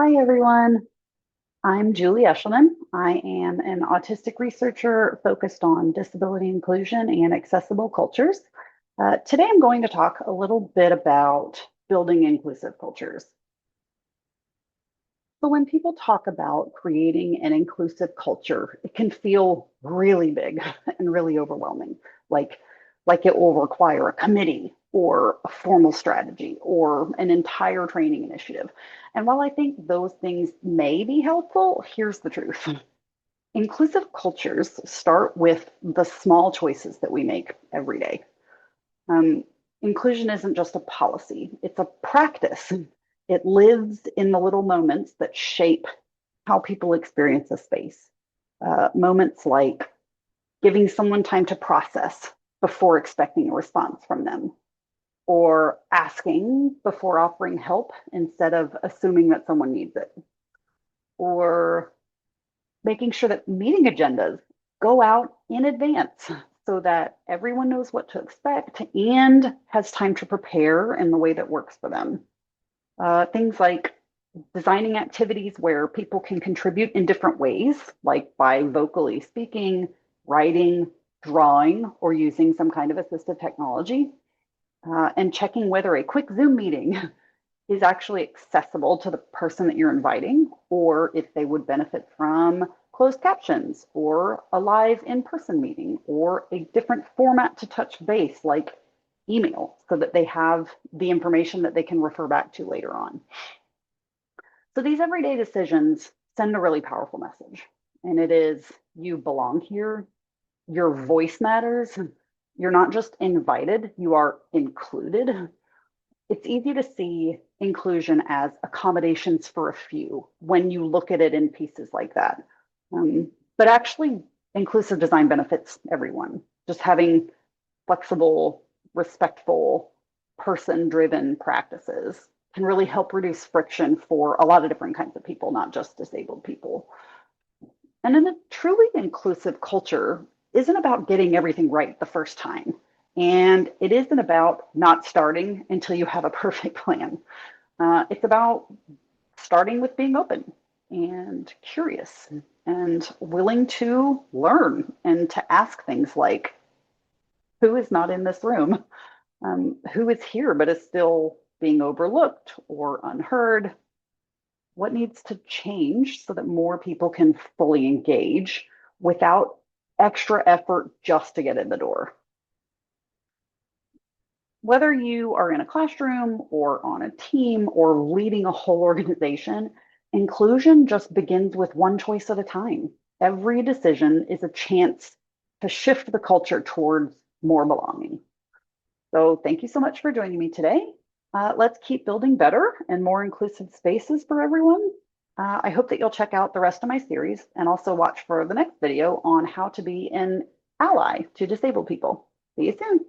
Hi, everyone. I'm Julie Eshleman. I am an autistic researcher focused on disability inclusion and accessible cultures. Today, I'm going to talk a little bit about building inclusive cultures. So, when people talk about creating an inclusive culture, it can feel really big and really overwhelming, like, like it will require a committee or a formal strategy or an entire training initiative. And while I think those things may be helpful, here's the truth. Inclusive cultures start with the small choices that we make every day. Um, Inclusion isn't just a policy, it's a practice. It lives in the little moments that shape how people experience a space. Moments like giving someone time to process before expecting a response from them, or asking before offering help instead of assuming that someone needs it, or making sure that meeting agendas go out in advance so that everyone knows what to expect and has time to prepare in the way that works for them. Things like designing activities where people can contribute in different ways, like by vocally speaking, writing, drawing, or using some kind of assistive technology, and checking whether a quick Zoom meeting is actually accessible to the person that you're inviting, or if they would benefit from closed captions or a live in-person meeting or a different format to touch base like email so that they have the information that they can refer back to later on. So these everyday decisions send a really powerful message. And it is you belong here, your voice matters, you're not just invited, you are included. It's easy to see inclusion as accommodations for a few when you look at it in pieces like that. But actually, inclusive design benefits everyone. Just having flexible, respectful, person driven practices can really help reduce friction for a lot of different kinds of people, not just disabled people. And in a truly inclusive culture, isn't about getting everything right the first time. And it isn't about not starting until you have a perfect plan. It's about starting with being open and curious and willing to learn and to ask things like, who is not in this room? Who is here but is still being overlooked or unheard? What needs to change so that more people can fully engage without extra effort just to get in the door? Whether you are in a classroom or on a team or leading a whole organization, inclusion just begins with one choice at a time. Every decision is a chance to shift the culture towards more belonging. So, thank you so much for joining me today. Let's keep building better and more inclusive spaces for everyone. I hope that you'll check out the rest of my series and also watch for the next video on how to be an ally to disabled people. See you soon.